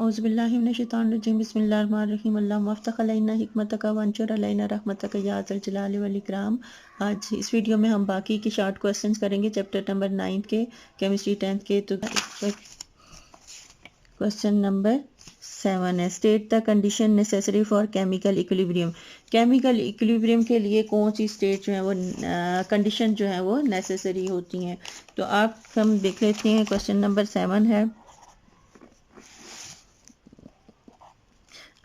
औज़ुबिल्लाहि मिनश्शैतानिर्रजीम बिस्मिल्लाहिर्रहमानिर्रहीम अल्लाहुम्मा अफ़्तह अलैना हिकमतक वंशुर अलैना रहमतक या ज़ल जलाली वल इकराम। आज इस वीडियो में हम बाकी के शॉर्ट क्वेश्चंस करेंगे चैप्टर नंबर 9 के केमिस्ट्री 10th के। तो क्वेश्चन नंबर 7 है, state the condition necessary for chemical equilibrium. Chemical equilibrium के लिए कौन सी स्टेट जो है वो कंडीशन जो है वो नेसेसरी होती हैं। तो आप हम देख लेते हैं। क्वेश्चन नंबर 7 है,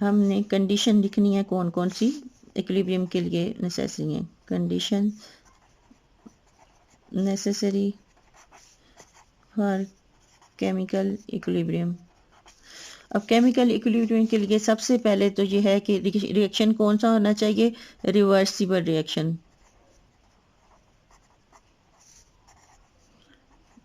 हमने कंडीशन लिखनी है कौन कौन सी इक्विलिब्रियम के लिए नेसेसरी है। Condition necessary for chemical equilibrium. अब केमिकल इक्विलिब्रियम के लिए सबसे पहले तो ये है कि रिएक्शन कौन सा होना चाहिए, रिवर्सिबल रिएक्शन।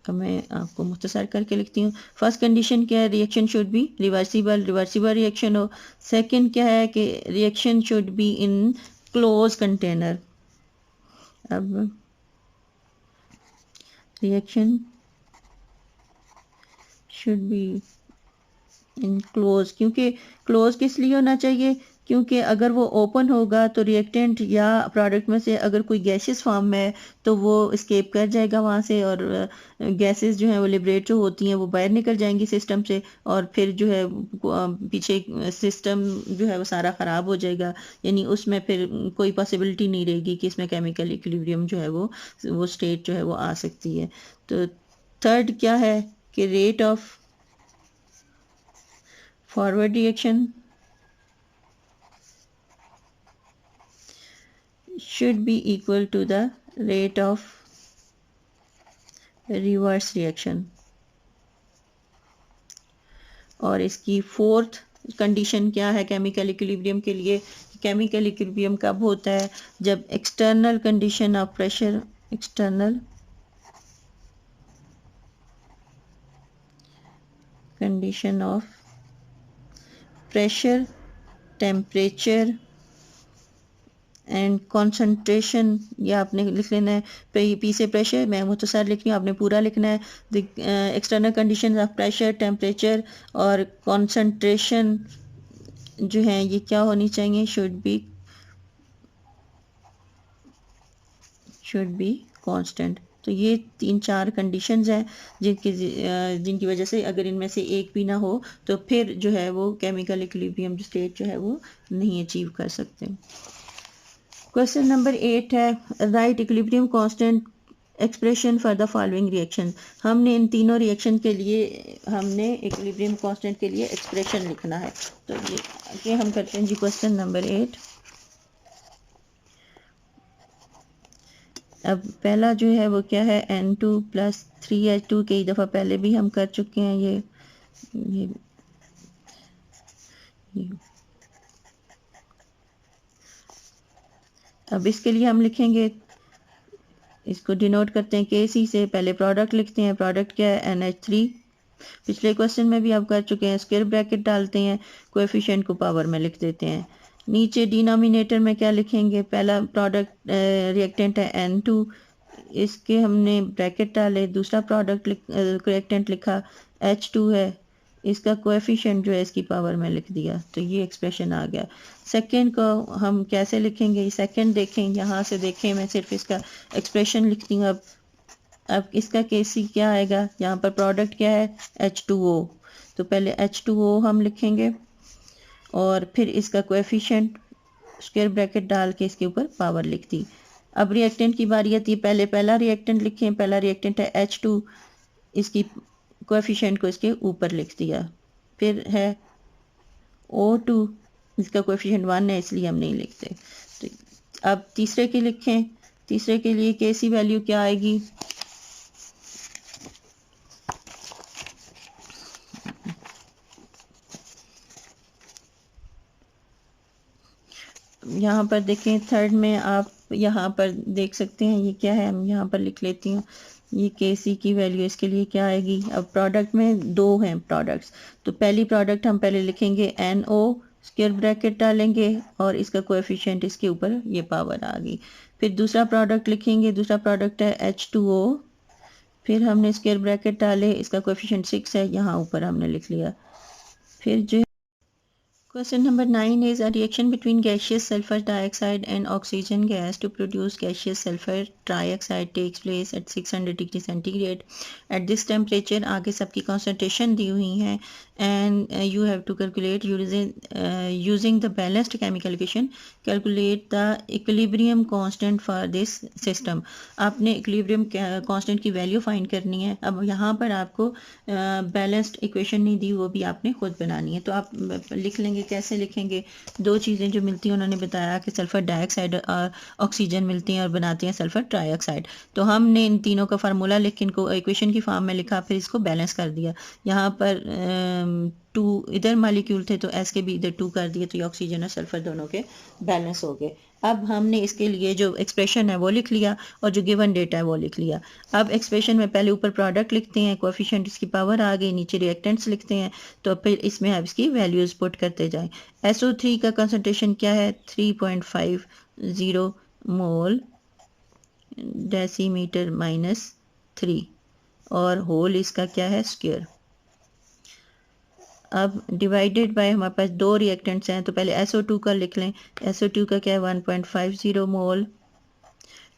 अब मैं आपको मुख्तसर करके लिखती हूँ। फर्स्ट कंडीशन क्या है, reaction should be reversible, reversible reaction हो। सेकंड क्या है कि reaction should be in close container. अब reaction should be in close, क्योंकि क्लोज किस लिए होना चाहिए, क्योंकि अगर वो ओपन होगा तो रिएक्टेंट या प्रोडक्ट में से अगर कोई गैसेस फॉर्म में है तो वो स्केप कर जाएगा वहाँ से, और गैसेस जो हैं वो लिबरेट जो होती हैं वो बाहर निकल जाएंगी सिस्टम से, और फिर जो है पीछे सिस्टम जो है वो सारा ख़राब हो जाएगा। यानी उसमें फिर कोई पॉसिबिलिटी नहीं रहेगी कि इसमें केमिकल इक्विलिब्रियम जो है वो स्टेट जो है वो आ सकती है। तो थर्ड क्या है कि rate of forward reaction should be equal to the rate of reverse reaction। और इसकी फोर्थ कंडीशन क्या है केमिकल इक्विलिब्रियम के लिए, केमिकल इक्विलिब्रियम कब होता है, जब external condition of pressure, external condition of pressure, temperature and concentration, या आपने लिख लेना है पी से प्रेशर, मैं मुख्तसर लिख रही हूँ, आपने पूरा लिखना है। The external condition of pressure, temperature और कॉन्सेंट्रेशन जो है ये क्या होनी चाहिए, शुड बी कांस्टेंट। तो ये 3-4 कंडीशंस हैं जिनकी वजह से अगर इनमें से एक भी ना हो तो फिर जो है वो केमिकल इक्विलिब्रियम स्टेट जो है वो नहीं अचीव कर सकते। क्वेश्चन नंबर 8 है, right equilibrium constant expression for the following reaction. हमने इन तीनों रिएक्शन के लिए हमने इक्विलिब्रियम कांस्टेंट के लिए एक्सप्रेशन लिखना है। तो ये हम करते हैं जी। क्वेश्चन नंबर 8, अब पहला जो है वो क्या है, N2 + 3H2। कई दफ़ा पहले भी हम कर चुके हैं ये। अब इसके लिए हम लिखेंगे, इसको डिनोट करते हैं KC से। पहले प्रोडक्ट लिखते हैं, प्रोडक्ट क्या है NH3। पिछले क्वेश्चन में भी आप कर चुके हैं। स्क्वायर ब्रैकेट डालते हैं, कोएफिशिएंट को पावर में लिख देते हैं। नीचे डिनोमिनेटर में क्या लिखेंगे, पहला प्रोडक्ट रिएक्टेंट है N2, इसके हमने ब्रैकेट डाले। दूसरा प्रोडक्ट रिएक्टेंट लिखा H2 है, इसका कोएफिशिएंट जो है इसकी पावर में लिख दिया। तो ये एक्सप्रेशन आ गया। सेकंड को हम कैसे लिखेंगे, सेकंड देखें, यहाँ से देखें, मैं सिर्फ इसका एक्सप्रेशन लिखती हूँ। अब इसका केसी क्या आएगा, यहाँ पर प्रोडक्ट क्या है H2O, तो पहले H2O हम लिखेंगे और फिर इसका कोएफिशिएंट स्क्वायर ब्रैकेट डाल के इसके ऊपर पावर लिख दी। अब रिएक्टेंट की बारी आती है, पहले पहला रिएक्टेंट लिखें। पहला रिएक्टेंट है H2, इसकी कोएफिशिएंट को इसके ऊपर लिख दिया। फिर है O2, इसका कोएफिशिएंट 1 है इसलिए हम नहीं लिखते। तो अब तीसरे के लिखें, तीसरे के लिए केसी वैल्यू क्या आएगी, यहाँ पर देखें थर्ड में आप यहाँ पर देख सकते हैं ये क्या है, हम यहाँ पर लिख लेती हूँ। ये केसी की वैल्यू इसके लिए क्या आएगी। अब प्रोडक्ट में 2 हैं प्रोडक्ट्स, तो पहली प्रोडक्ट हम पहले लिखेंगे NO, स्क्वायर ब्रैकेट डालेंगे और इसका कोएफिशिएंट इसके ऊपर ये पावर आ गई। फिर दूसरा प्रोडक्ट लिखेंगे, दूसरा प्रोडक्ट है H2O, फिर हमने स्क्वायर ब्रैकेट डाले, इसका कोएफिशिएंट 6 है, यहाँ ऊपर हमने लिख लिया। फिर जो Question number 9 is a reaction between gaseous sulfur dioxide and oxygen gas to produce gaseous sulfur dioxide takes place at 600 degree centigrade. At this temperature आगे सबकी concentration दी हुई है and you have to calculate using the balanced chemical equation calculate the equilibrium constant for this system. आपने equilibrium constant की value find करनी है. अब यहाँ पर आपको balanced equation नहीं दी, वो भी आपने खुद बनानी है. तो आप लिख लेंगे. कैसे लिखेंगे? दो चीज़ें जो मिलती हैं उन्होंने बताया कि सल्फर डाइऑक्साइड और ऑक्सीजन मिलती हैं और बनाती हैं सल्फर ट्राइऑक्साइड. तो हमने इन तीनों का फार्मूला लिख के इनको इक्वेशन की फॉर्म में लिखा, फिर इसको बैलेंस कर दिया. यहाँ पर 2 इधर मालिक्यूल थे तो एस के भी इधर 2 कर दिए, तो ये ऑक्सीजन और सल्फर दोनों के बैलेंस हो गए. अब हमने इसके लिए जो एक्सप्रेशन है वो लिख लिया और जो गिवन डेटा है वो लिख लिया. अब एक्सप्रेशन में पहले ऊपर प्रोडक्ट लिखते हैं, कोएफिशिएंट इसकी पावर आ गई, नीचे रिएक्टेंट्स लिखते हैं, तो फिर इसमें आप इसकी वैल्यूज पुट करते जाएं. SO3 का कंसंट्रेशन क्या है? 3.50 मोल डेसीमीटर -3 और होल इसका क्या है? स्क्वायर. अब डिवाइडेड बाय हमारे पास दो रिएक्टेंट्स हैं, तो पहले SO2 का लिख लें. SO2 का क्या है? 1.50 मोल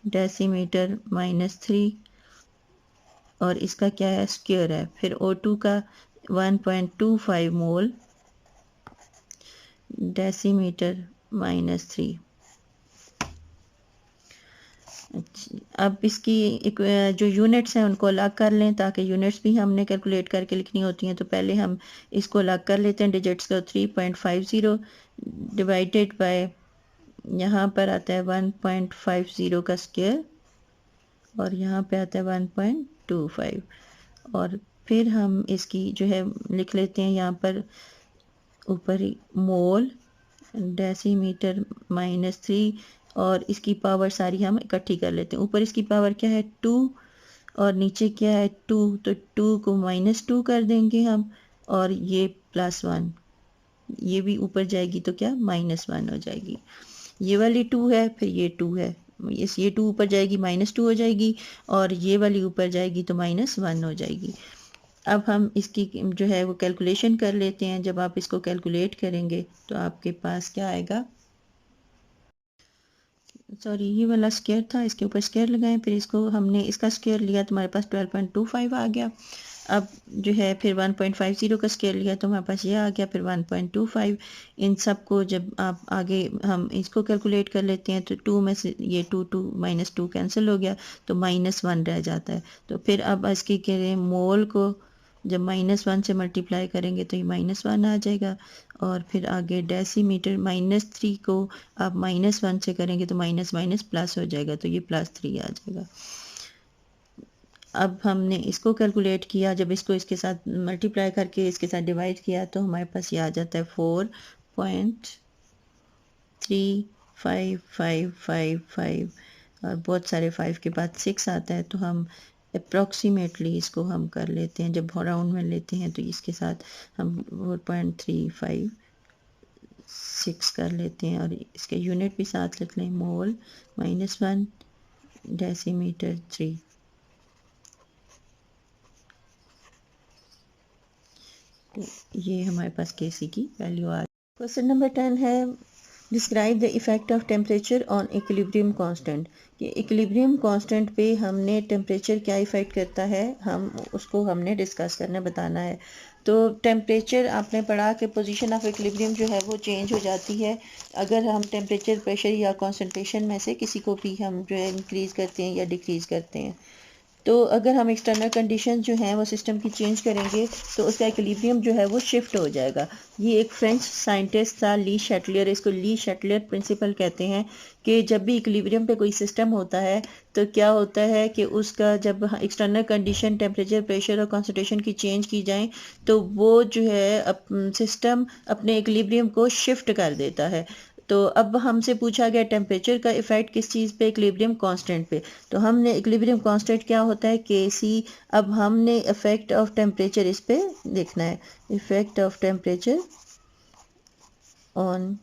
डेसीमीटर -3 और इसका क्या है? स्क्वायर है. फिर O2 का 1.25 मोल डेसीमीटर -3. अब इसकी जो यूनिट्स हैं उनको अलग कर लें ताकि यूनिट्स भी हमने कैलकुलेट करके लिखनी होती हैं. तो पहले हम इसको अलग कर लेते हैं डिजिट्स को. 3.50 डिवाइडेड बाय यहाँ पर आता है 1.50 का स्क्वायर और यहाँ पे आता है 1.25 और फिर हम इसकी जो है लिख लेते हैं यहाँ पर ऊपर मोल डेसीमीटर -3 और इसकी पावर सारी हम इकट्ठी कर लेते हैं. ऊपर इसकी पावर क्या है? 2 और नीचे क्या है? 2. तो 2 को -2 कर देंगे हम और ये +1, ये भी ऊपर जाएगी तो क्या? -1 हो जाएगी. ये वाली 2 है, फिर ये 2 है, ये 2 ऊपर जाएगी -2 हो जाएगी और ये वाली ऊपर जाएगी तो -1 हो जाएगी. अब हम इसकी जो है वो कैलकुलेशन कर लेते हैं. जब आप इसको कैलकुलेट करेंगे तो आपके पास क्या आएगा? सॉरी, ये वाला स्क्वायर था, इसके ऊपर स्क्वायर लगाएं, फिर इसको हमने इसका स्क्वायर लिया तो हमारे पास 12.25 आ गया. अब जो है फिर 1.50 का स्क्वायर लिया तो हमारे पास ये आ गया, फिर 1.25. इन सब को जब आप आगे हम इसको कैलकुलेट कर लेते हैं तो 2 में से ये 2 -2 कैंसिल हो गया तो -1 रह जाता है. तो फिर अब इसकी करें मोल को जब -1 से मल्टीप्लाई करेंगे तो ये -1 आ जाएगा और फिर आगे डेसीमीटर -3 को आप -1 से करेंगे तो माइनस प्लस हो जाएगा, तो ये +3 आ जाएगा. अब हमने इसको कैलकुलेट किया, जब इसको इसके साथ मल्टीप्लाई करके इसके साथ डिवाइड किया तो हमारे पास ये आ जाता है 4.3555 और बहुत सारे 5 के बाद 6 आता है. तो हम अप्रॉक्सीमेटली इसको हम कर लेते हैं, जब राउंड में लेते हैं तो इसके साथ हम 4.356 कर लेते हैं और इसके यूनिट भी साथ लिख लें. मोल -1 डेसीमीटर 3. तो ये हमारे पास Kc की वैल्यू आ. क्वेश्चन नंबर 10 है describe the effect of temperature on equilibrium constant. कि इक्विलिब्रियम कांस्टेंट पे हमने टेम्परेचर क्या इफ़ेक्ट करता है, हम उसको हमने डिस्कस करना बताना है. तो टेम्परेचर आपने पढ़ा कि पोजीशन ऑफ इक्विलिब्रियम जो है वो चेंज हो जाती है अगर हम टेम्परेचर, प्रेशर या कंसंट्रेशन में से किसी को भी हम जो है इंक्रीज़ करते हैं या डिक्रीज़ करते हैं. तो अगर हम एक्सटर्नल कंडीशन जो हैं वो सिस्टम की चेंज करेंगे तो उसका इक्विलिब्रियम जो है वो शिफ्ट हो जाएगा. ये एक फ्रेंच साइंटिस्ट था ली शैटलियर, इसको ली शैटलियर प्रिंसिपल कहते हैं कि जब भी इक्विलिब्रियम पे कोई सिस्टम होता है तो क्या होता है कि उसका जब एक्सटर्नल कंडीशन टेम्परेचर, प्रेशर और कंसंट्रेशन की चेंज की जाए तो वो जो है सिस्टम अपने इक्विलिब्रियम को शिफ्ट कर देता है. तो अब हमसे पूछा गया टेम्परेचर का इफ़ेक्ट किस चीज़ पे? इक्विलिब्रियम कांस्टेंट पे. तो हमने इक्विलिब्रियम कांस्टेंट क्या होता है? Kc. अब हमने इफ़ेक्ट ऑफ टेम्परेचर इस पे देखना है. Effect of temperature on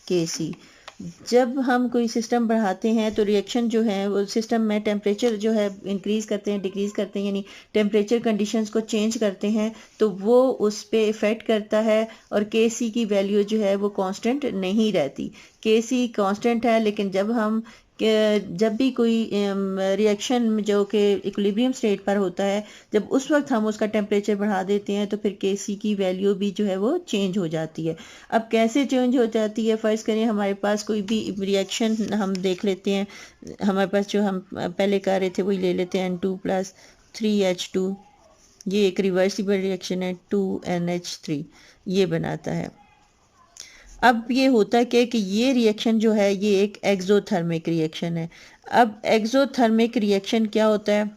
Kc. जब हम कोई सिस्टम बढ़ाते हैं तो रिएक्शन जो है वो सिस्टम में टेम्परेचर जो है इंक्रीज़ करते हैं, डिक्रीज़ करते हैं, यानी टेम्परेचर कंडीशंस को चेंज करते हैं तो वो उस पे इफ़ेक्ट करता है और के सी की वैल्यू जो है वो कांस्टेंट नहीं रहती। के सी कांस्टेंट है, लेकिन जब भी कोई रिएक्शन जो कि इक्विलिब्रियम स्टेट पर होता है, जब उस वक्त हम उसका टेम्परेचर बढ़ा देते हैं तो फिर के सी की वैल्यू भी जो है वो चेंज हो जाती है। अब कैसे चेंज हो जाती है, फ़र्ज़ करें हमारे पास कोई भी रिएक्शन हम देख लेते हैं, हमारे पास जो हम पहले कर रहे थे वही ले लेते हैं, N2+3H2, ये एक रिवर्सिबल रिएक्शन है, 2NH3 ये बनाता है। अब ये होता क्या कि ये रिएक्शन जो है ये एक एक्सोथर्मिक रिएक्शन है। अब एक्सोथर्मिक रिएक्शन क्या होता है?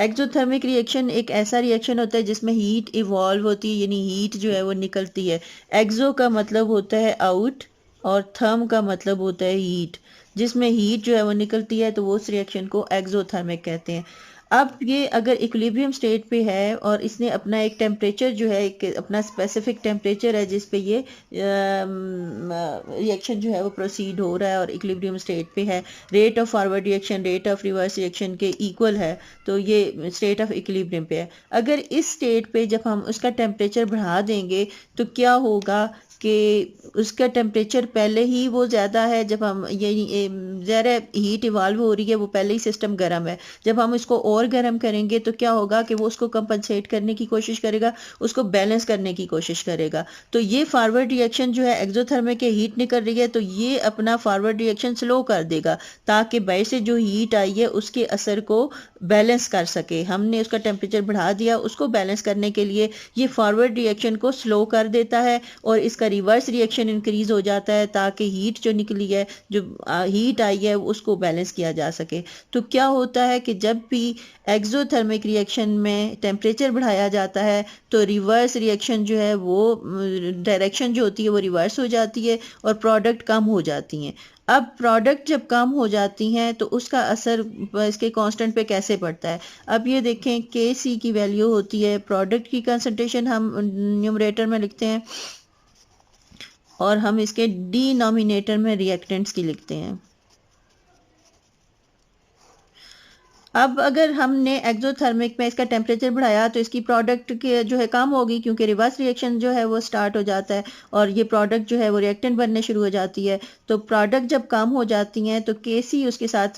एक्सोथर्मिक रिएक्शन एक ऐसा रिएक्शन होता है जिसमें हीट इवॉल्व होती है, यानी हीट जो है वो निकलती है। एक्सो का मतलब होता है आउट और थर्म का मतलब होता है हीट। जिसमें हीट जो है वो निकलती है तो वो उस रिएक्शन को एक्सोथर्मिक कहते हैं। अब ये अगर इक्विलिब्रियम स्टेट पे है और इसने अपना एक टेम्परेचर जो है, एक अपना स्पेसिफिक टेम्परेचर है जिस पे ये रिएक्शन जो है वो प्रोसीड हो रहा है और इक्विलिब्रियम स्टेट पे है, rate of forward reaction rate of reverse reaction के इक्वल है, तो ये स्टेट ऑफ इक्विलिब्रियम पे है। अगर इस स्टेट पे जब हम उसका टेम्परेचर बढ़ा देंगे तो क्या होगा कि उसका टेम्परेचर पहले ही वो ज़्यादा है, जब हम ये ज़रा हीट इवाल्व हो रही है, वो पहले ही सिस्टम गर्म है, जब हम इसको और गर्म करेंगे तो क्या होगा कि वो उसको कंपनसेट करने की कोशिश करेगा, उसको बैलेंस करने की कोशिश करेगा। तो ये फॉरवर्ड रिएक्शन जो है एक्सोथर्मिक के हीट निकल रही है तो ये अपना फॉरवर्ड रिएक्शन स्लो कर देगा ताकि बाहर से जो हीट आई है उसके असर को बैलेंस कर सके। हमने उसका टेम्परेचर बढ़ा दिया, उसको बैलेंस करने के लिए ये फॉरवर्ड रिएक्शन को स्लो कर देता है और इसका रिवर्स रिएक्शन इंक्रीज हो जाता है ताकि हीट जो निकली है, जो हीट आई है, उसको बैलेंस किया जा सके। तो क्या होता है कि जब भी एक्सोथर्मिक रिएक्शन में टेम्परेचर बढ़ाया जाता है तो रिवर्स रिएक्शन जो है वो डायरेक्शन जो होती है वो रिवर्स हो जाती है और प्रोडक्ट कम हो जाती हैं। अब प्रोडक्ट जब कम हो जाती हैं तो उसका असर इसके कांस्टेंट पे कैसे पड़ता है? अब ये देखें, के सी की वैल्यू होती है, प्रोडक्ट की कंसंट्रेशन हम न्यूमरेटर में लिखते हैं और हम इसके डिनोमिनेटर में रिएक्टेंट्स की लिखते हैं। अब अगर हमने एक्सोथर्मिक में इसका टेम्परेचर बढ़ाया तो इसकी प्रोडक्ट के जो है कम होगी, क्योंकि रिवर्स रिएक्शन जो है वो स्टार्ट हो जाता है और ये प्रोडक्ट जो है वो रिएक्टेंट बनने शुरू हो जाती है। तो प्रोडक्ट जब कम हो जाती हैं तो के सी उसके साथ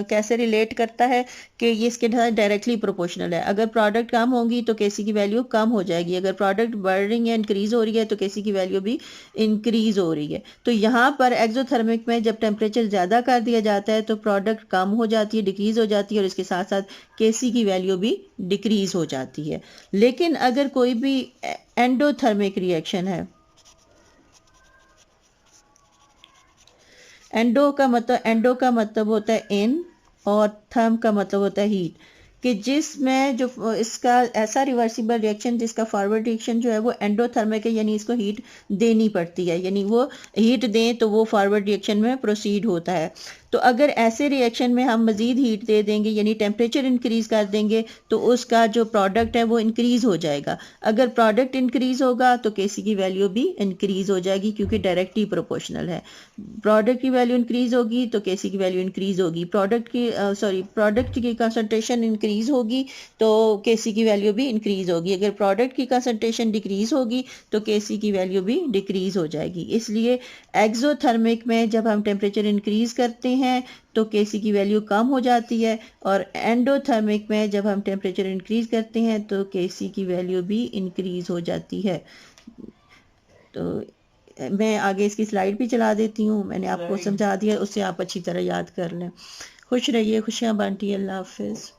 कैसे रिलेट करता है कि ये इसके साथ डायरेक्टली प्रोपोर्शनल है। अगर प्रोडक्ट कम होगी तो के सी की वैल्यू कम हो जाएगी, अगर प्रोडक्ट बढ़ रही है, इंक्रीज हो रही है, तो के सी की वैल्यू भी इंक्रीज हो रही है। तो यहाँ पर एक्सोथर्मिक में जब टेम्परेचर ज़्यादा कर दिया जाता है तो प्रोडक्ट कम हो जाती है, डिक्रीज हो जाती है और इसके साथ साथ के सी की वैल्यू भी डिक्रीज हो जाती है। लेकिन अगर कोई भी एंडोथर्मिक रिएक्शन है, एंडो का मतलब होता है इन और थर्म का मतलब होता है हीट, कि जिसमें जो इसका ऐसा रिवर्सिबल रिएक्शन जिसका फॉरवर्ड रिएक्शन जो है वो एंडोथर्मिक है, यानी इसको हीट देनी पड़ती है, यानी वो हीट दें तो वो फॉरवर्ड रिएक्शन में प्रोसीड होता है। तो अगर ऐसे रिएक्शन में हम मज़ीद हीट दे देंगे, यानी टेम्परेचर इंक्रीज़ कर देंगे, तो उसका जो प्रोडक्ट है वो इंक्रीज़ हो जाएगा। अगर प्रोडक्ट इंक्रीज़ होगा तो के सी की वैल्यू भी इंक्रीज़ हो जाएगी, क्योंकि डायरेक्टली प्रोपोर्शनल है। प्रोडक्ट की वैल्यू इंक्रीज़ होगी तो के सी की वैल्यू इंक्रीज़ होगी, प्रोडक्ट की कंसंट्रेशन इंक्रीज़ होगी तो के सी की वैल्यू भी इंक्रीज़ होगी। अगर प्रोडक्ट की कंसंट्रेशन डिक्रीज़ होगी तो के सी की वैल्यू भी डिक्रीज़ हो जाएगी। इसलिए एक्सोथर्मिक में जब हम टेम्परेचर इंक्रीज़ करते हैं तो के सी की वैल्यू कम हो जाती है और एंडोथर्मिक में जब हम टेम्परेचर इंक्रीज करते हैं तो के सी की वैल्यू भी इंक्रीज हो जाती है। तो मैं आगे इसकी स्लाइड भी चला देती हूँ, मैंने आपको समझा दिया, उससे आप अच्छी तरह याद कर लें। खुश रहिए, खुशियाँ बांटिए, अल्लाह हाफिज़।